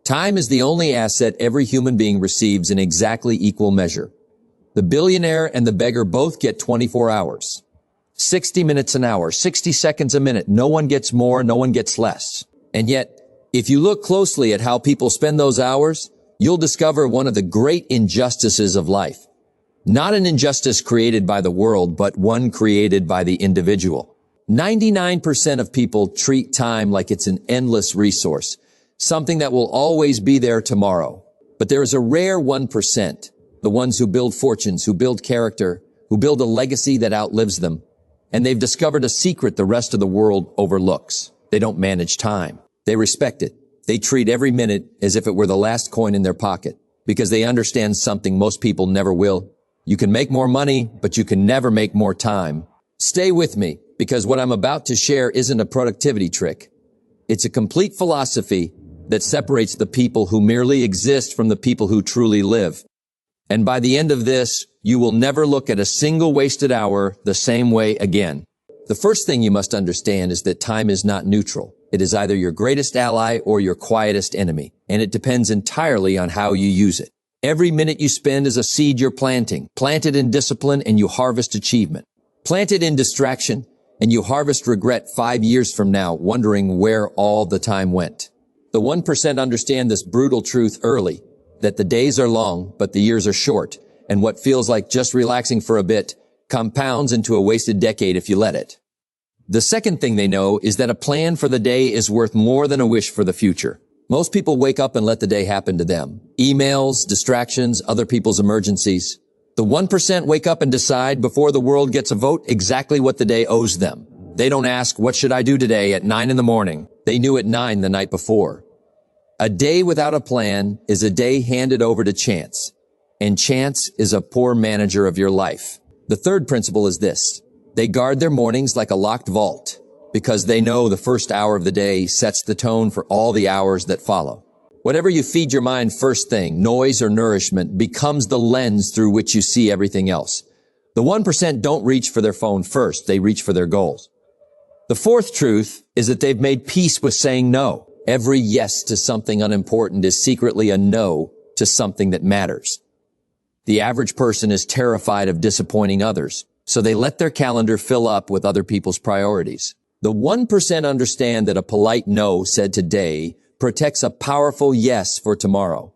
Time is the only asset every human being receives in exactly equal measure. The billionaire and the beggar both get 24 hours. 60 minutes an hour, 60 seconds a minute. No one gets more, no one gets less. And yet, if you look closely at how people spend those hours, you'll discover one of the great injustices of life. Not an injustice created by the world, but one created by the individual. 99% of people treat time like it's an endless resource, something that will always be there tomorrow. But there is a rare 1%, the ones who build fortunes, who build character, who build a legacy that outlives them. And they've discovered a secret the rest of the world overlooks. They don't manage time. They respect it. They treat every minute as if it were the last coin in their pocket, because they understand something most people never will. You can make more money, but you can never make more time. Stay with me, because what I'm about to share isn't a productivity trick. It's a complete philosophy that separates the people who merely exist from the people who truly live. And by the end of this, you will never look at a single wasted hour the same way again. The first thing you must understand is that time is not neutral. It is either your greatest ally or your quietest enemy, and it depends entirely on how you use it. Every minute you spend is a seed you're planting. Plant it in discipline and you harvest achievement. Plant it in distraction and you harvest regret 5 years from now, wondering where all the time went. The 1% understand this brutal truth early, that the days are long, but the years are short, and what feels like just relaxing for a bit compounds into a wasted decade if you let it. The second thing they know is that a plan for the day is worth more than a wish for the future. Most people wake up and let the day happen to them. Emails, distractions, other people's emergencies. The 1% wake up and decide before the world gets a vote exactly what the day owes them. They don't ask, what should I do today at 9 in the morning? They knew at 9 the night before. A day without a plan is a day handed over to chance, and chance is a poor manager of your life. The third principle is this. They guard their mornings like a locked vault, because they know the first hour of the day sets the tone for all the hours that follow. Whatever you feed your mind first thing, noise or nourishment, becomes the lens through which you see everything else. The 1% don't reach for their phone first, they reach for their goals. The fourth truth is that they've made peace with saying no. Every yes to something unimportant is secretly a no to something that matters. The average person is terrified of disappointing others, so they let their calendar fill up with other people's priorities. The 1% understand that a polite no said today protects a powerful yes for tomorrow.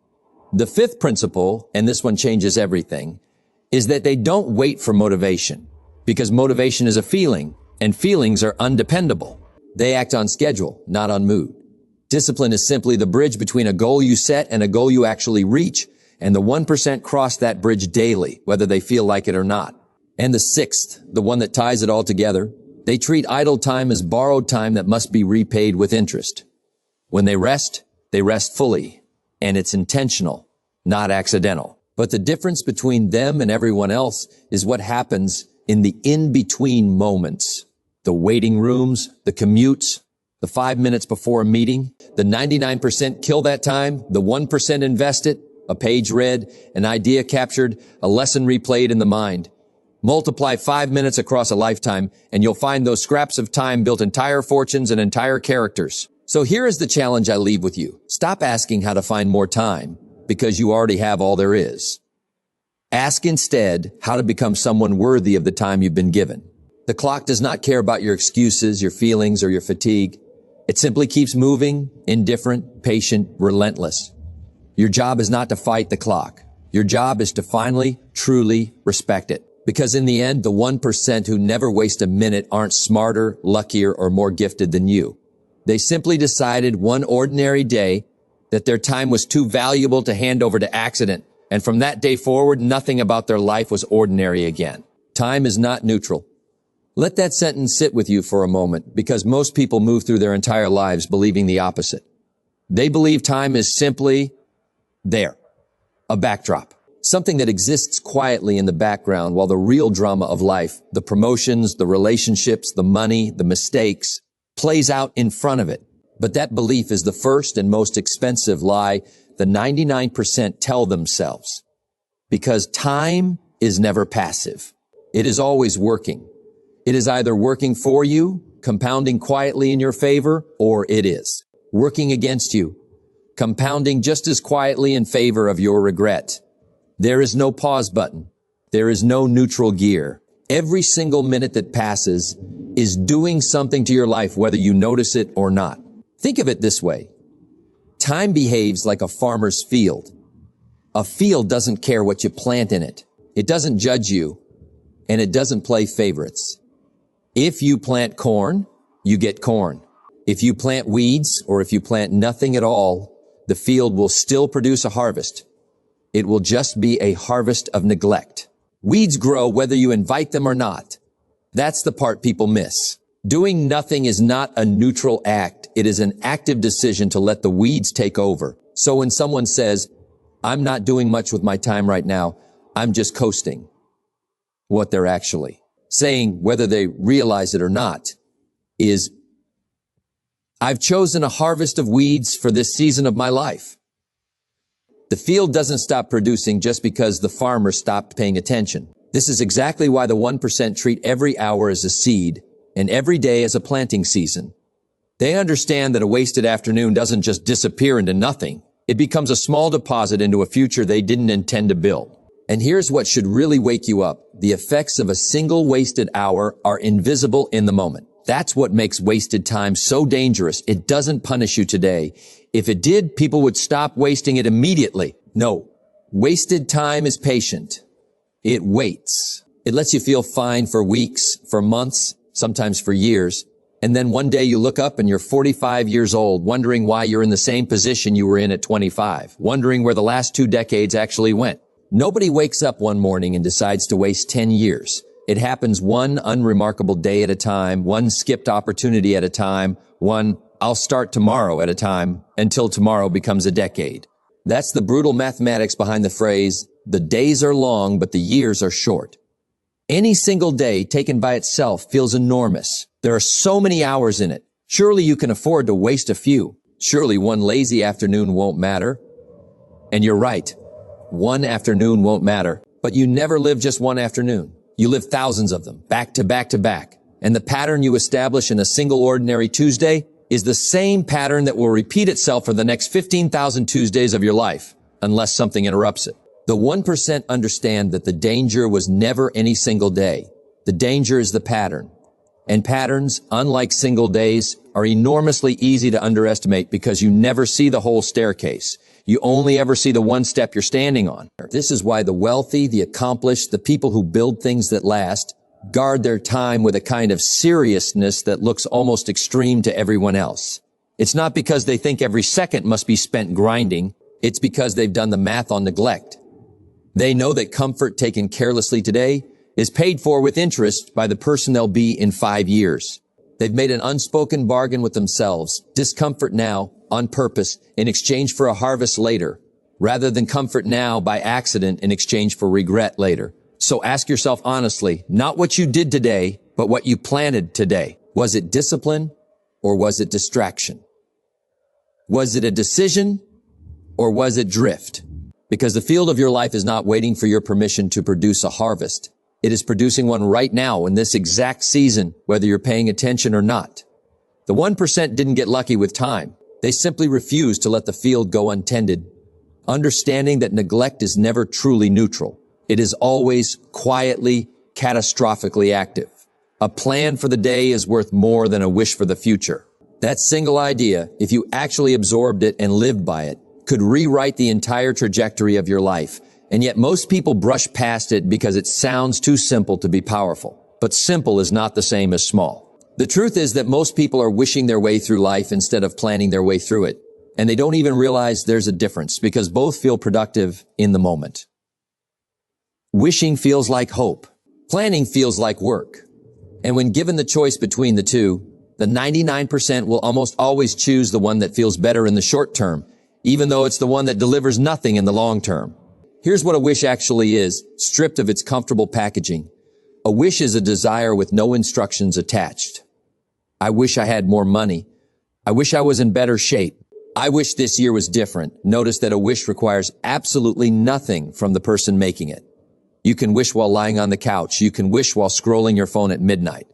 The fifth principle, and this one changes everything, is that they don't wait for motivation, because motivation is a feeling, and feelings are undependable. They act on schedule, not on mood. Discipline is simply the bridge between a goal you set and a goal you actually reach, and the 1% cross that bridge daily, whether they feel like it or not. And the sixth, the one that ties it all together, they treat idle time as borrowed time that must be repaid with interest. When they rest fully, and it's intentional, not accidental. But the difference between them and everyone else is what happens in the in-between moments. The waiting rooms, the commutes, the 5 minutes before a meeting. The 99% kill that time, the 1% invest it, a page read, an idea captured, a lesson replayed in the mind. Multiply 5 minutes across a lifetime, and you'll find those scraps of time built entire fortunes and entire characters. So here is the challenge I leave with you. Stop asking how to find more time, because you already have all there is. Ask instead how to become someone worthy of the time you've been given. The clock does not care about your excuses, your feelings, or your fatigue. It simply keeps moving, indifferent, patient, relentless. Your job is not to fight the clock. Your job is to finally, truly respect it. Because in the end, the 1% who never waste a minute aren't smarter, luckier, or more gifted than you. They simply decided one ordinary day that their time was too valuable to hand over to accident. And from that day forward, nothing about their life was ordinary again. Time is not neutral. Let that sentence sit with you for a moment, because most people move through their entire lives believing the opposite. They believe time is simply there, a backdrop, something that exists quietly in the background while the real drama of life, the promotions, the relationships, the money, the mistakes, plays out in front of it. But that belief is the first and most expensive lie the 99% tell themselves. Because time is never passive. It is always working. It is either working for you, compounding quietly in your favor, or it is working against you, compounding just as quietly in favor of your regret. There is no pause button. There is no neutral gear. Every single minute that passes is doing something to your life, whether you notice it or not. Think of it this way. Time behaves like a farmer's field. A field doesn't care what you plant in it. It doesn't judge you, and it doesn't play favorites. If you plant corn, you get corn. If you plant weeds, or if you plant nothing at all, the field will still produce a harvest. It will just be a harvest of neglect. Weeds grow whether you invite them or not. That's the part people miss. Doing nothing is not a neutral act. It is an active decision to let the weeds take over. So when someone says, "I'm not doing much with my time right now, I'm just coasting," what they're actually saying, whether they realize it or not, is, "I've chosen a harvest of weeds for this season of my life." The field doesn't stop producing just because the farmer stopped paying attention. This is exactly why the 1% treat every hour as a seed and every day as a planting season. They understand that a wasted afternoon doesn't just disappear into nothing. It becomes a small deposit into a future they didn't intend to build. And here's what should really wake you up. The effects of a single wasted hour are invisible in the moment. That's what makes wasted time so dangerous. It doesn't punish you today. If it did, people would stop wasting it immediately. No, wasted time is patient. It waits. It lets you feel fine for weeks, for months, sometimes for years. And then one day you look up and you're 45 years old, wondering why you're in the same position you were in at 25, wondering where the last 2 decades actually went. Nobody wakes up one morning and decides to waste 10 years. It happens one unremarkable day at a time, one skipped opportunity at a time, one "I'll start tomorrow" at a time, until tomorrow becomes a decade. That's the brutal mathematics behind the phrase, "The days are long, but the years are short." Any single day taken by itself feels enormous. There are so many hours in it. Surely you can afford to waste a few. Surely one lazy afternoon won't matter. And you're right. One afternoon won't matter. But you never live just one afternoon. You live thousands of them, back to back to back. And the pattern you establish in a single ordinary Tuesday is the same pattern that will repeat itself for the next 15,000 Tuesdays of your life, unless something interrupts it. The 1% understand that the danger was never any single day. The danger is the pattern. And patterns, unlike single days, are enormously easy to underestimate because you never see the whole staircase. You only ever see the one step you're standing on. This is why the wealthy, the accomplished, the people who build things that last, guard their time with a kind of seriousness that looks almost extreme to everyone else. It's not because they think every second must be spent grinding. It's because they've done the math on neglect. They know that comfort taken carelessly today is paid for with interest by the person they'll be in 5 years. They've made an unspoken bargain with themselves, discomfort now, on purpose, in exchange for a harvest later, rather than comfort now by accident in exchange for regret later. So ask yourself honestly, not what you did today, but what you planted today. Was it discipline or was it distraction? Was it a decision or was it drift? Because the field of your life is not waiting for your permission to produce a harvest. It is producing one right now in this exact season, whether you're paying attention or not. The 1% didn't get lucky with time. They simply refused to let the field go untended, understanding that neglect is never truly neutral. It is always quietly, catastrophically active. A plan for the day is worth more than a wish for the future. That single idea, if you actually absorbed it and lived by it, could rewrite the entire trajectory of your life. And yet most people brush past it because it sounds too simple to be powerful. But simple is not the same as small. The truth is that most people are wishing their way through life instead of planning their way through it. And they don't even realize there's a difference because both feel productive in the moment. Wishing feels like hope. Planning feels like work. And when given the choice between the two, the 99% will almost always choose the one that feels better in the short term, even though it's the one that delivers nothing in the long term. Here's what a wish actually is, stripped of its comfortable packaging. A wish is a desire with no instructions attached. I wish I had more money. I wish I was in better shape. I wish this year was different. Notice that a wish requires absolutely nothing from the person making it. You can wish while lying on the couch. You can wish while scrolling your phone at midnight.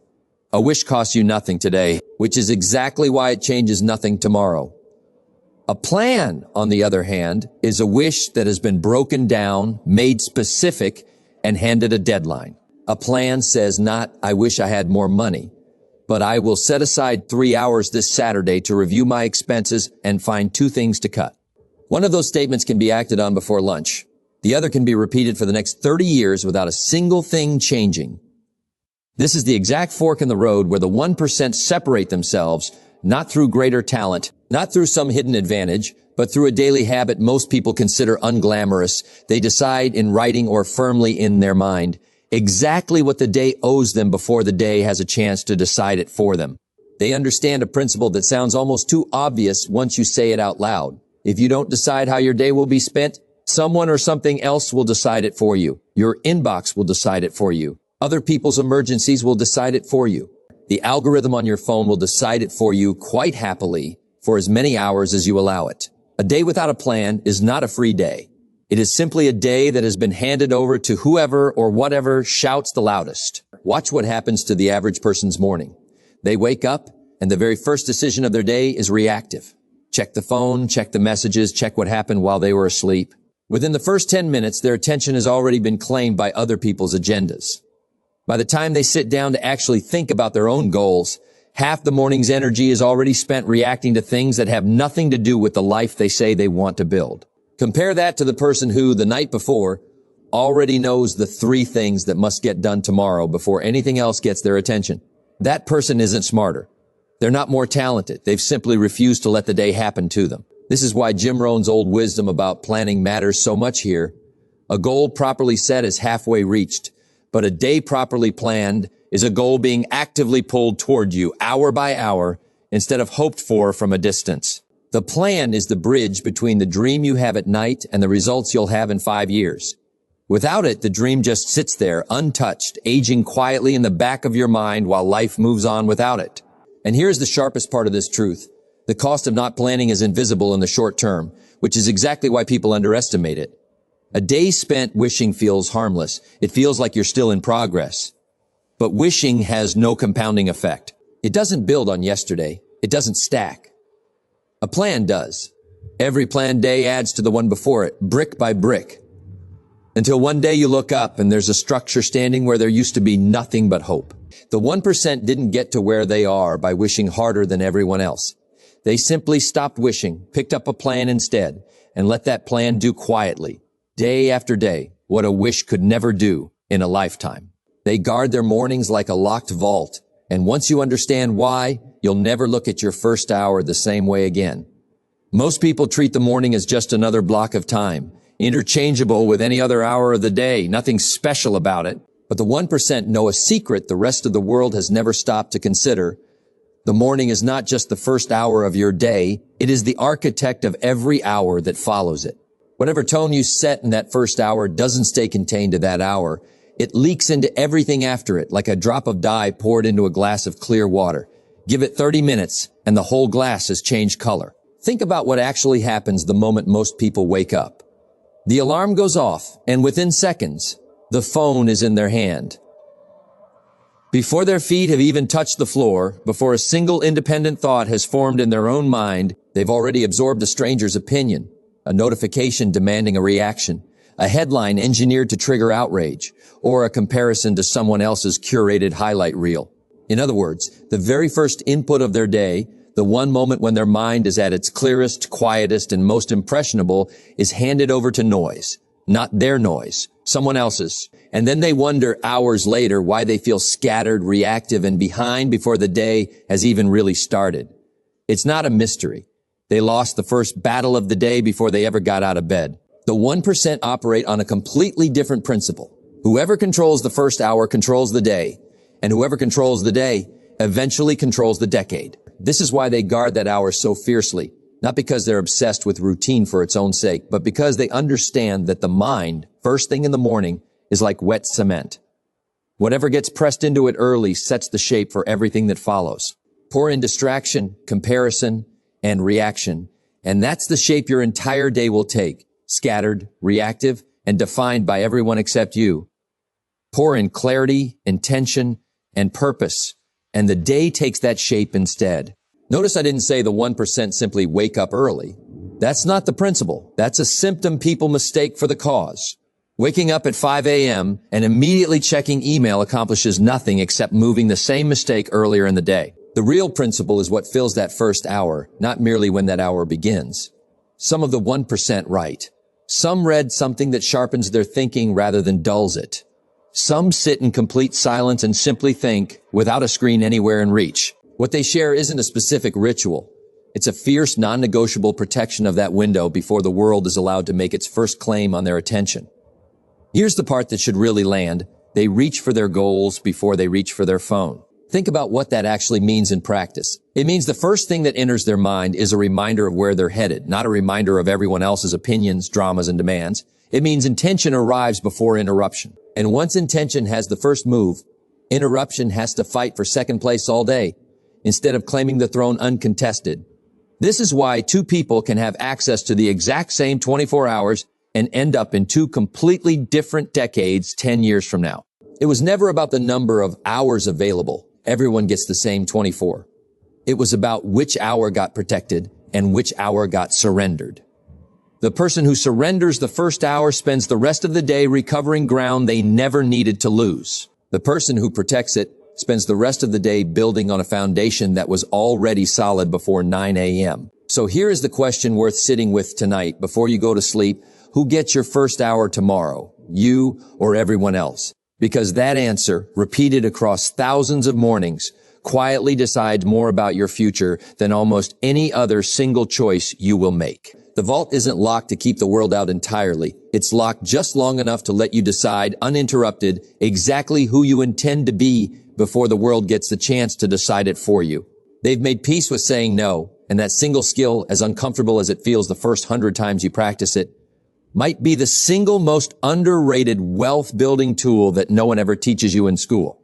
A wish costs you nothing today, which is exactly why it changes nothing tomorrow. A plan, on the other hand, is a wish that has been broken down, made specific, and handed a deadline. A plan says not, I wish I had more money, but I will set aside 3 hours this Saturday to review my expenses and find 2 things to cut. One of those statements can be acted on before lunch. The other can be repeated for the next 30 years without a single thing changing. This is the exact fork in the road where the 1% separate themselves, not through greater talent, not through some hidden advantage, but through a daily habit most people consider unglamorous. They decide in writing or firmly in their mind exactly what the day owes them before the day has a chance to decide it for them. They understand a principle that sounds almost too obvious once you say it out loud. If you don't decide how your day will be spent, someone or something else will decide it for you. Your inbox will decide it for you. Other people's emergencies will decide it for you. The algorithm on your phone will decide it for you quite happily for as many hours as you allow it. A day without a plan is not a free day. It is simply a day that has been handed over to whoever or whatever shouts the loudest. Watch what happens to the average person's morning. They wake up and the very first decision of their day is reactive. Check the phone, check the messages, check what happened while they were asleep. Within the first 10 minutes, their attention has already been claimed by other people's agendas. By the time they sit down to actually think about their own goals, half the morning's energy is already spent reacting to things that have nothing to do with the life they say they want to build. Compare that to the person who, the night before, already knows the 3 things that must get done tomorrow before anything else gets their attention. That person isn't smarter. They're not more talented. They've simply refused to let the day happen to them. This is why Jim Rohn's old wisdom about planning matters so much here. A goal properly set is halfway reached, but a day properly planned is a goal being actively pulled toward you hour by hour instead of hoped for from a distance. The plan is the bridge between the dream you have at night and the results you'll have in 5 years. Without it, the dream just sits there, untouched, aging quietly in the back of your mind while life moves on without it. And here's the sharpest part of this truth. The cost of not planning is invisible in the short term, which is exactly why people underestimate it. A day spent wishing feels harmless. It feels like you're still in progress. But wishing has no compounding effect. It doesn't build on yesterday. It doesn't stack. A plan does. Every planned day adds to the one before it, brick by brick. Until one day you look up and there's a structure standing where there used to be nothing but hope. The 1% didn't get to where they are by wishing harder than everyone else. They simply stopped wishing, picked up a plan instead, and let that plan do quietly, day after day, what a wish could never do in a lifetime. They guard their mornings like a locked vault, and once you understand why, you'll never look at your first hour the same way again. Most people treat the morning as just another block of time, interchangeable with any other hour of the day, nothing special about it. But the 1% know a secret the rest of the world has never stopped to consider. The morning is not just the first hour of your day, it is the architect of every hour that follows it. Whatever tone you set in that first hour doesn't stay contained to that hour. It leaks into everything after it, like a drop of dye poured into a glass of clear water. Give it 30 minutes, and the whole glass has changed color. Think about what actually happens the moment most people wake up. The alarm goes off, and within seconds, the phone is in their hand. Before their feet have even touched the floor, before a single independent thought has formed in their own mind, they've already absorbed a stranger's opinion, a notification demanding a reaction, a headline engineered to trigger outrage, or a comparison to someone else's curated highlight reel. In other words, the very first input of their day, the one moment when their mind is at its clearest, quietest, and most impressionable, is handed over to noise. Not their noise, someone else's. And then they wonder hours later why they feel scattered, reactive, and behind before the day has even really started. It's not a mystery. They lost the first battle of the day before they ever got out of bed. The 1% operate on a completely different principle. Whoever controls the first hour controls the day, and whoever controls the day eventually controls the decade. This is why they guard that hour so fiercely. Not because they're obsessed with routine for its own sake, but because they understand that the mind, first thing in the morning, is like wet cement. Whatever gets pressed into it early sets the shape for everything that follows. Pour in distraction, comparison, and reaction, and that's the shape your entire day will take, scattered, reactive, and defined by everyone except you. Pour in clarity, intention, and purpose, and the day takes that shape instead. Notice I didn't say the 1% simply wake up early. That's not the principle. That's a symptom people mistake for the cause. Waking up at 5 a.m. and immediately checking email accomplishes nothing except moving the same mistake earlier in the day. The real principle is what fills that first hour, not merely when that hour begins. Some of the 1% right. Some read something that sharpens their thinking rather than dulls it. Some sit in complete silence and simply think without a screen anywhere in reach. What they share isn't a specific ritual. It's a fierce, non-negotiable protection of that window before the world is allowed to make its first claim on their attention. Here's the part that should really land. They reach for their goals before they reach for their phone. Think about what that actually means in practice. It means the first thing that enters their mind is a reminder of where they're headed, not a reminder of everyone else's opinions, dramas, and demands. It means intention arrives before interruption. And once intention has the first move, interruption has to fight for second place all day, instead of claiming the throne uncontested. This is why two people can have access to the exact same 24 hours and end up in two completely different decades 10 years from now. It was never about the number of hours available. Everyone gets the same 24. It was about which hour got protected and which hour got surrendered. The person who surrenders the first hour spends the rest of the day recovering ground they never needed to lose. The person who protects it spends the rest of the day building on a foundation that was already solid before 9 a.m. So here is the question worth sitting with tonight before you go to sleep. Who gets your first hour tomorrow? You or everyone else? Because that answer, repeated across thousands of mornings, quietly decides more about your future than almost any other single choice you will make. The vault isn't locked to keep the world out entirely. It's locked just long enough to let you decide, uninterrupted, exactly who you intend to be before the world gets the chance to decide it for you. They've made peace with saying no, and that single skill, as uncomfortable as it feels the first 100 times you practice it, might be the single most underrated wealth-building tool that no one ever teaches you in school.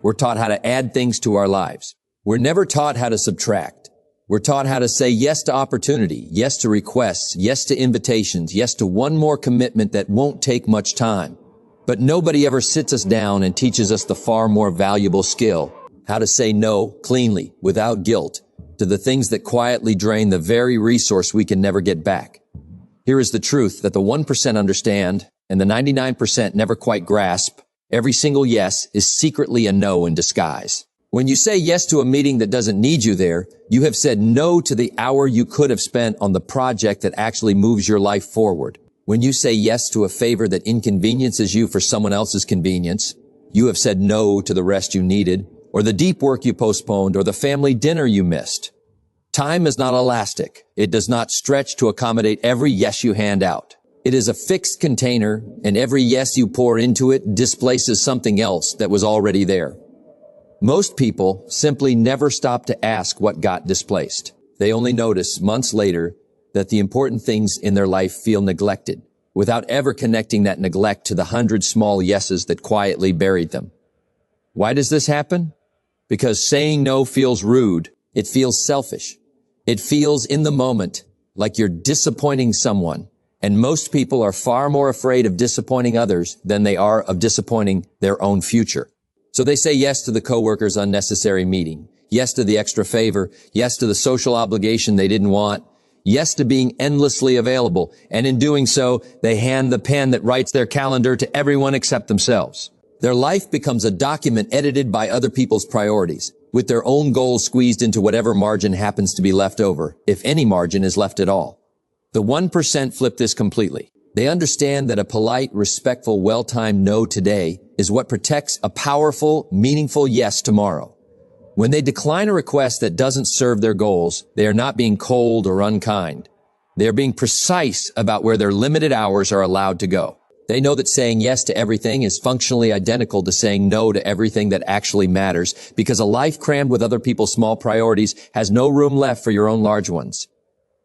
We're taught how to add things to our lives. We're never taught how to subtract. We're taught how to say yes to opportunity, yes to requests, yes to invitations, yes to one more commitment that won't take much time. But nobody ever sits us down and teaches us the far more valuable skill, how to say no cleanly, without guilt, to the things that quietly drain the very resource we can never get back. Here is the truth that the 1% understand and the 99% never quite grasp. Every single yes is secretly a no in disguise. When you say yes to a meeting that doesn't need you there, you have said no to the hour you could have spent on the project that actually moves your life forward. When you say yes to a favor that inconveniences you for someone else's convenience, you have said no to the rest you needed, or the deep work you postponed, or the family dinner you missed. Time is not elastic. It does not stretch to accommodate every yes you hand out. It is a fixed container, and every yes you pour into it displaces something else that was already there. Most people simply never stop to ask what got displaced. They only notice months later that the important things in their life feel neglected, without ever connecting that neglect to the 100 small yeses that quietly buried them. Why does this happen? Because saying no feels rude. It feels selfish. It feels in the moment like you're disappointing someone, and most people are far more afraid of disappointing others than they are of disappointing their own future. So they say yes to the coworker's unnecessary meeting, yes to the extra favor, yes to the social obligation they didn't want, yes to being endlessly available, and in doing so, they hand the pen that writes their calendar to everyone except themselves. Their life becomes a document edited by other people's priorities, with their own goals squeezed into whatever margin happens to be left over, if any margin is left at all. The 1% flip this completely. They understand that a polite, respectful, well-timed no today is what protects a powerful, meaningful yes tomorrow. When they decline a request that doesn't serve their goals, they are not being cold or unkind. They are being precise about where their limited hours are allowed to go. They know that saying yes to everything is functionally identical to saying no to everything that actually matters, because a life crammed with other people's small priorities has no room left for your own large ones.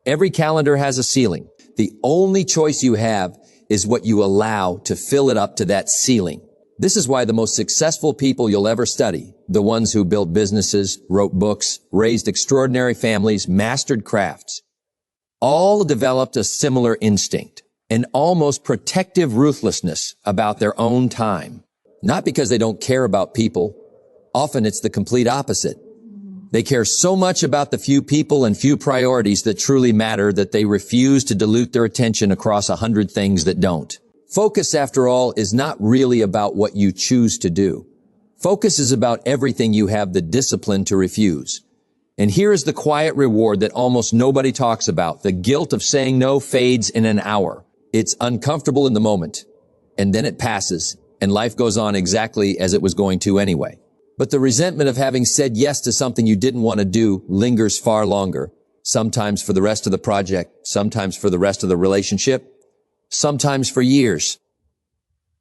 Every calendar has a ceiling. The only choice you have is what you allow to fill it up to that ceiling. This is why the most successful people you'll ever study, the ones who built businesses, wrote books, raised extraordinary families, mastered crafts, all developed a similar instinct, an almost protective ruthlessness about their own time. Not because they don't care about people. Often it's the complete opposite. They care so much about the few people and few priorities that truly matter that they refuse to dilute their attention across 100 things that don't. Focus, after all, is not really about what you choose to do. Focus is about everything you have the discipline to refuse. And here is the quiet reward that almost nobody talks about. The guilt of saying no fades in an hour. It's uncomfortable in the moment, and then it passes, and life goes on exactly as it was going to anyway. But the resentment of having said yes to something you didn't want to do lingers far longer, sometimes for the rest of the project, sometimes for the rest of the relationship, sometimes for years.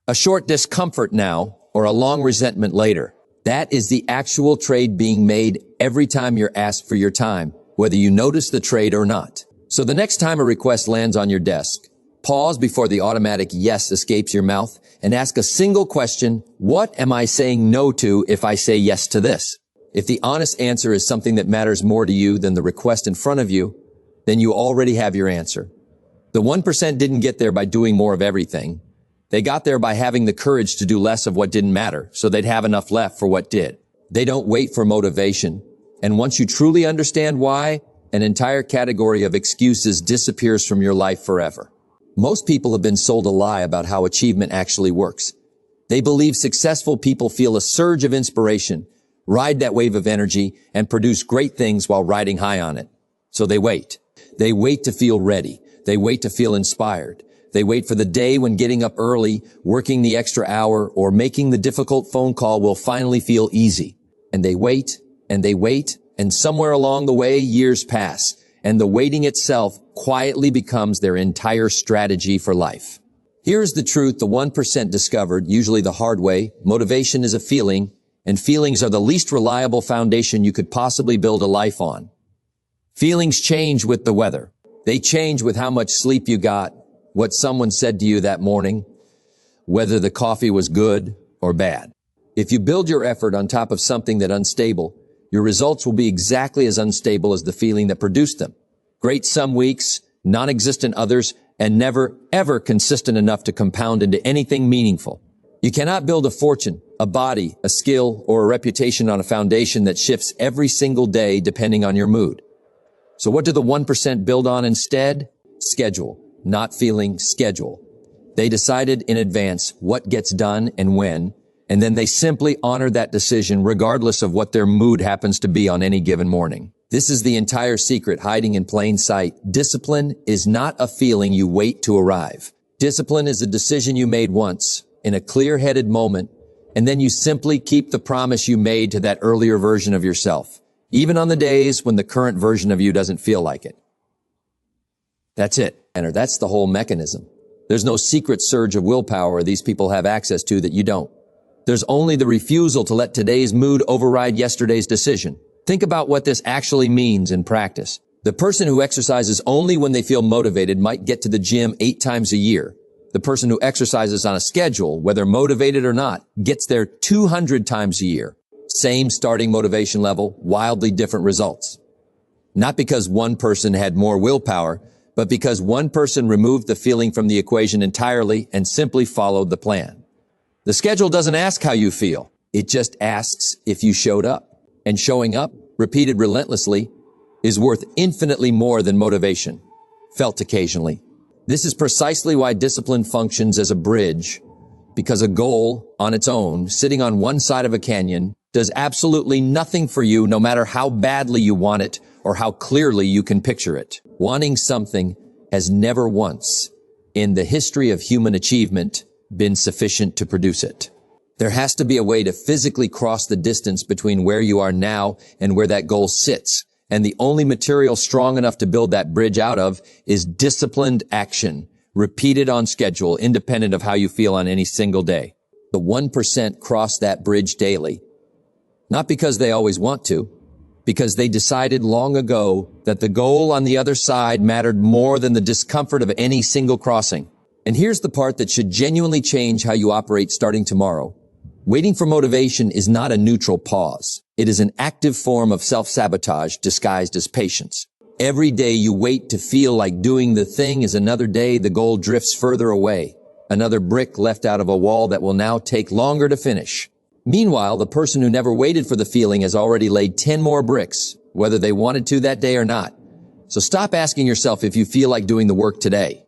A short discomfort now, or a long resentment later. That is the actual trade being made every time you're asked for your time, whether you notice the trade or not. So the next time a request lands on your desk, pause before the automatic yes escapes your mouth and ask a single question: what am I saying no to if I say yes to this? If the honest answer is something that matters more to you than the request in front of you, then you already have your answer. The 1% didn't get there by doing more of everything. They got there by having the courage to do less of what didn't matter, so they'd have enough left for what did. They don't wait for motivation. And once you truly understand why, an entire category of excuses disappears from your life forever. Most people have been sold a lie about how achievement actually works. They believe successful people feel a surge of inspiration, ride that wave of energy, and produce great things while riding high on it. So they wait. They wait to feel ready. They wait to feel inspired. They wait for the day when getting up early, working the extra hour, or making the difficult phone call will finally feel easy. And they wait, and they wait, and somewhere along the way, years pass, and the waiting itself quietly becomes their entire strategy for life. Here's the truth the 1% discovered, usually the hard way: motivation is a feeling, and feelings are the least reliable foundation you could possibly build a life on. Feelings change with the weather. They change with how much sleep you got, what someone said to you that morning, whether the coffee was good or bad. If you build your effort on top of something that's unstable, your results will be exactly as unstable as the feeling that produced them. Great some weeks, non-existent others, and never, ever consistent enough to compound into anything meaningful. You cannot build a fortune, a body, a skill, or a reputation on a foundation that shifts every single day depending on your mood. So what do the 1% build on instead? Schedule. Not feeling, schedule. They decided in advance what gets done and when, and then they simply honor that decision regardless of what their mood happens to be on any given morning. This is the entire secret hiding in plain sight. Discipline is not a feeling you wait to arrive. Discipline is a decision you made once, in a clear-headed moment, and then you simply keep the promise you made to that earlier version of yourself, even on the days when the current version of you doesn't feel like it. That's it. And that's the whole mechanism. There's no secret surge of willpower these people have access to that you don't. There's only the refusal to let today's mood override yesterday's decision. Think about what this actually means in practice. The person who exercises only when they feel motivated might get to the gym 8 times a year. The person who exercises on a schedule, whether motivated or not, gets there 200 times a year. Same starting motivation level, wildly different results. Not because one person had more willpower, but because one person removed the feeling from the equation entirely and simply followed the plan. The schedule doesn't ask how you feel. It just asks if you showed up. And showing up, repeated relentlessly, is worth infinitely more than motivation, felt occasionally. This is precisely why discipline functions as a bridge, because a goal on its own, sitting on one side of a canyon, does absolutely nothing for you no matter how badly you want it or how clearly you can picture it. Wanting something has never once, in the history of human achievement, been sufficient to produce it. There has to be a way to physically cross the distance between where you are now and where that goal sits. And the only material strong enough to build that bridge out of is disciplined action, repeated on schedule, independent of how you feel on any single day. The 1% cross that bridge daily. Not because they always want to, because they decided long ago that the goal on the other side mattered more than the discomfort of any single crossing. And here's the part that should genuinely change how you operate starting tomorrow. Waiting for motivation is not a neutral pause. It is an active form of self-sabotage disguised as patience. Every day you wait to feel like doing the thing is another day the goal drifts further away. Another brick left out of a wall that will now take longer to finish. Meanwhile, the person who never waited for the feeling has already laid 10 more bricks, whether they wanted to that day or not. So stop asking yourself if you feel like doing the work today.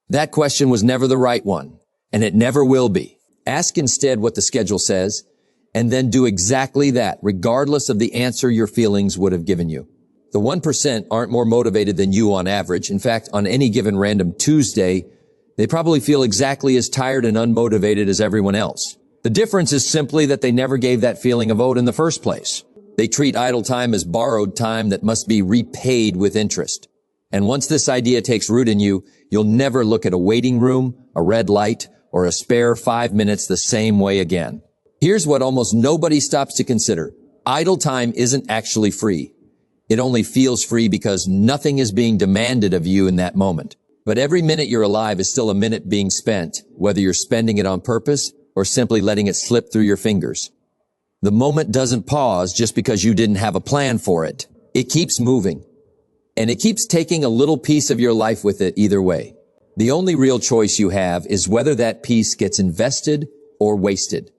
That question was never the right one, and it never will be. Ask instead what the schedule says, and then do exactly that, regardless of the answer your feelings would have given you. The 1% aren't more motivated than you on average. In fact, on any given random Tuesday, they probably feel exactly as tired and unmotivated as everyone else. The difference is simply that they never gave that feeling a vote in the first place. They treat idle time as borrowed time that must be repaid with interest. And once this idea takes root in you, you'll never look at a waiting room, a red light, or a spare 5 minutes the same way again. Here's what almost nobody stops to consider. Idle time isn't actually free. It only feels free because nothing is being demanded of you in that moment. But every minute you're alive is still a minute being spent, whether you're spending it on purpose or simply letting it slip through your fingers. The moment doesn't pause just because you didn't have a plan for it. It keeps moving. And it keeps taking a little piece of your life with it either way. The only real choice you have is whether that piece gets invested or wasted,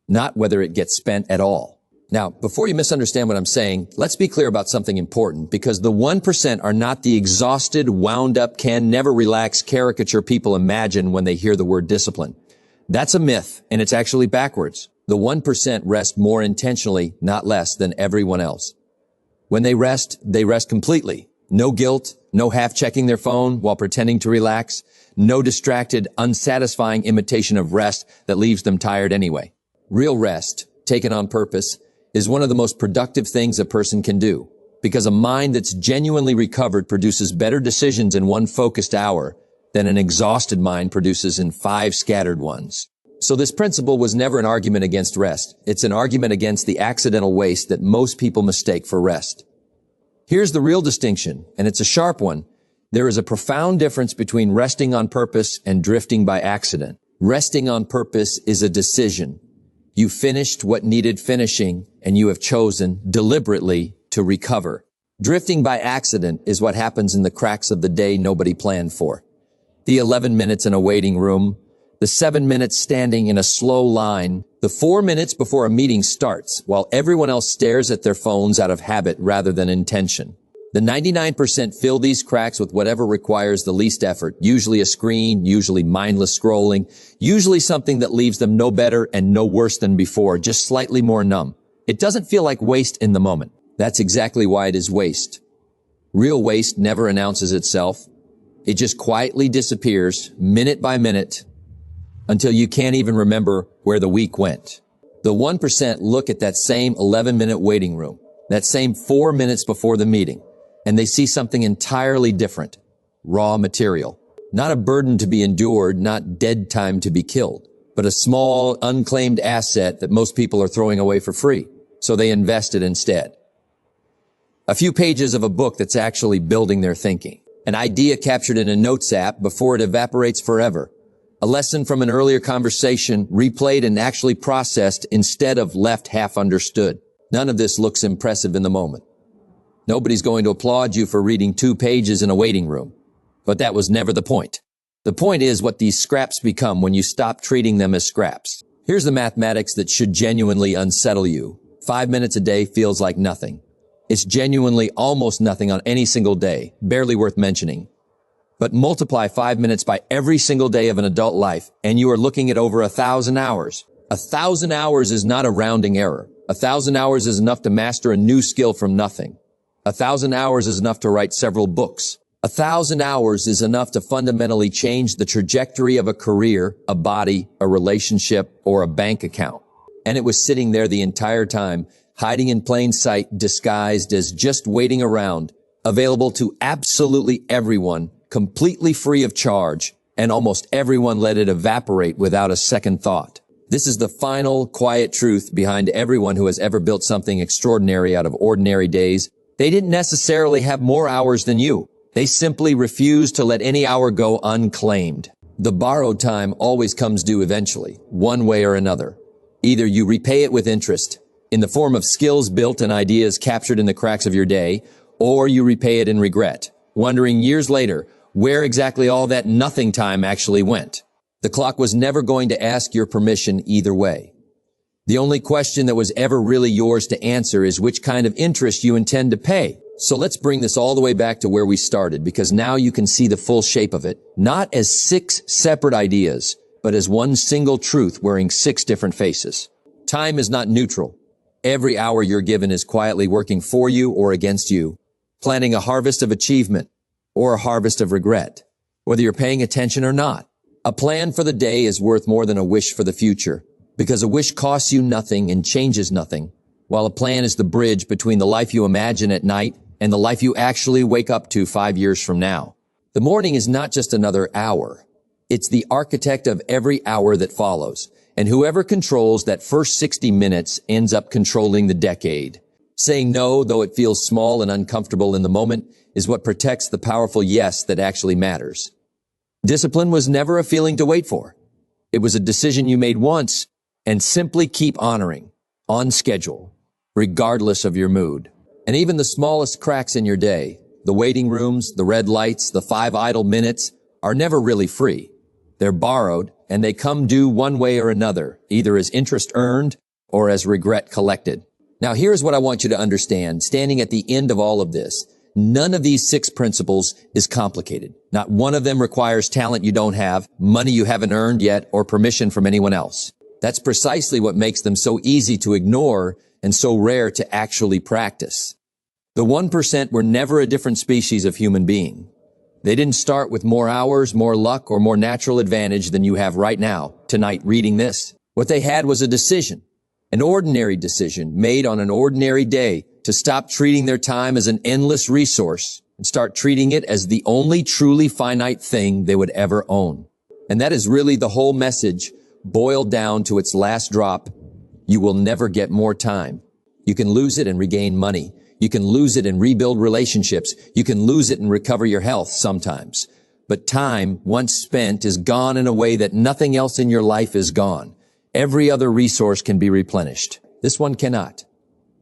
not whether it gets spent at all. Now, before you misunderstand what I'm saying, let's be clear about something important, because the 1% are not the exhausted, wound-up, can never relax caricature people imagine when they hear the word discipline. That's a myth, and it's actually backwards. The 1% rest more intentionally, not less, than everyone else. When they rest completely. No guilt, no half-checking their phone while pretending to relax, no distracted, unsatisfying imitation of rest that leaves them tired anyway. Real rest, taken on purpose, is one of the most productive things a person can do, because a mind that's genuinely recovered produces better decisions in one focused hour than an exhausted mind produces in 5 scattered ones. So this principle was never an argument against rest. It's an argument against the accidental waste that most people mistake for rest. Here's the real distinction, and it's a sharp one. There is a profound difference between resting on purpose and drifting by accident. Resting on purpose is a decision. You finished what needed finishing, and you have chosen deliberately to recover. Drifting by accident is what happens in the cracks of the day nobody planned for. The 11 minutes in a waiting room, the 7 minutes standing in a slow line, the 4 minutes before a meeting starts while everyone else stares at their phones out of habit rather than intention. The 99% fill these cracks with whatever requires the least effort, usually a screen, usually mindless scrolling, usually something that leaves them no better and no worse than before, just slightly more numb. It doesn't feel like waste in the moment. That's exactly why it is waste. Real waste never announces itself. It just quietly disappears, minute by minute, until you can't even remember where the week went. The 1% look at that same 11-minute waiting room, that same 4 minutes before the meeting, and they see something entirely different. Raw material. Not a burden to be endured, not dead time to be killed, but a small, unclaimed asset that most people are throwing away for free, so they invest it instead. A few pages of a book that's actually building their thinking. An idea captured in a notes app before it evaporates forever. A lesson from an earlier conversation replayed and actually processed instead of left half understood. None of this looks impressive in the moment. Nobody's going to applaud you for reading 2 pages in a waiting room. But that was never the point. The point is what these scraps become when you stop treating them as scraps. Here's the mathematics that should genuinely unsettle you. 5 minutes a day feels like nothing. It's genuinely almost nothing on any single day, barely worth mentioning. But multiply 5 minutes by every single day of an adult life, and you are looking at over 1,000 hours. 1,000 hours is not a rounding error. 1,000 hours is enough to master a new skill from nothing. 1,000 hours is enough to write several books. 1,000 hours is enough to fundamentally change the trajectory of a career, a body, a relationship, or a bank account. And it was sitting there the entire time, hiding in plain sight, disguised as just waiting around, available to absolutely everyone, completely free of charge, and almost everyone let it evaporate without a second thought. This is the final, quiet truth behind everyone who has ever built something extraordinary out of ordinary days. They didn't necessarily have more hours than you. They simply refused to let any hour go unclaimed. The borrowed time always comes due eventually, one way or another. Either you repay it with interest, in the form of skills built and ideas captured in the cracks of your day, or you repay it in regret, wondering years later where exactly all that nothing time actually went. The clock was never going to ask your permission either way. The only question that was ever really yours to answer is which kind of interest you intend to pay. So let's bring this all the way back to where we started, because now you can see the full shape of it, not as 6 separate ideas, but as one single truth wearing 6 different faces. Time is not neutral. Every hour you're given is quietly working for you or against you, planting a harvest of achievement or a harvest of regret, whether you're paying attention or not. A plan for the day is worth more than a wish for the future, because a wish costs you nothing and changes nothing, while a plan is the bridge between the life you imagine at night and the life you actually wake up to 5 years from now. The morning is not just another hour. It's the architect of every hour that follows. And whoever controls that first 60 minutes ends up controlling the decade. Saying no, though it feels small and uncomfortable in the moment, is what protects the powerful yes that actually matters. Discipline was never a feeling to wait for. It was a decision you made once and simply keep honoring, on schedule, regardless of your mood. And even the smallest cracks in your day, the waiting rooms, the red lights, the 5 idle minutes, are never really free. They're borrowed, and they come due one way or another, either as interest earned or as regret collected. Now, here's what I want you to understand. Standing at the end of all of this, none of these 6 principles is complicated. Not one of them requires talent you don't have, money you haven't earned yet, or permission from anyone else. That's precisely what makes them so easy to ignore and so rare to actually practice. The 1% were never a different species of human being. They didn't start with more hours, more luck, or more natural advantage than you have right now, tonight, reading this. What they had was a decision, an ordinary decision made on an ordinary day to stop treating their time as an endless resource and start treating it as the only truly finite thing they would ever own. And that is really the whole message boiled down to its last drop. You will never get more time. You can lose it and regain money. You can lose it and rebuild relationships. You can lose it and recover your health sometimes. But time, once spent, is gone in a way that nothing else in your life is gone. Every other resource can be replenished. This one cannot.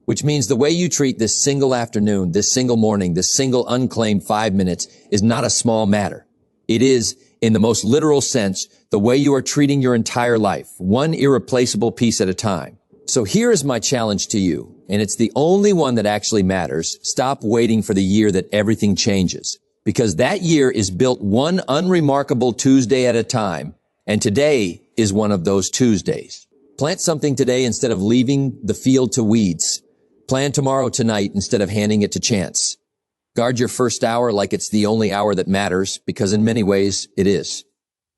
Which means the way you treat this single afternoon, this single morning, this single unclaimed 5 minutes is not a small matter. It is, in the most literal sense, the way you are treating your entire life, one irreplaceable piece at a time. So here is my challenge to you, and it's the only one that actually matters. Stop waiting for the year that everything changes, because that year is built one unremarkable Tuesday at a time, and today is one of those Tuesdays. Plant something today instead of leaving the field to weeds. Plan tomorrow tonight instead of handing it to chance. Guard your first hour like it's the only hour that matters, because in many ways it is.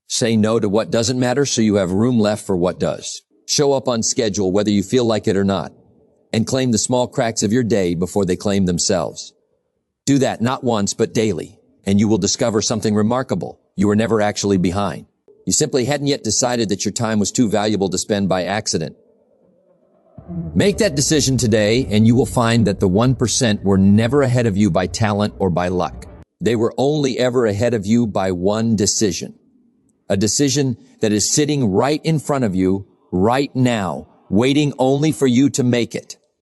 Say no to what doesn't matter so you have room left for what does. Show up on schedule whether you feel like it or not, and claim the small cracks of your day before they claim themselves. Do that not once but daily, and you will discover something remarkable. You were never actually behind. You simply hadn't yet decided that your time was too valuable to spend by accident. Make that decision today, and you will find that the 1% were never ahead of you by talent or by luck. They were only ever ahead of you by one decision. A decision that is sitting right in front of you right now, waiting only for you to make it.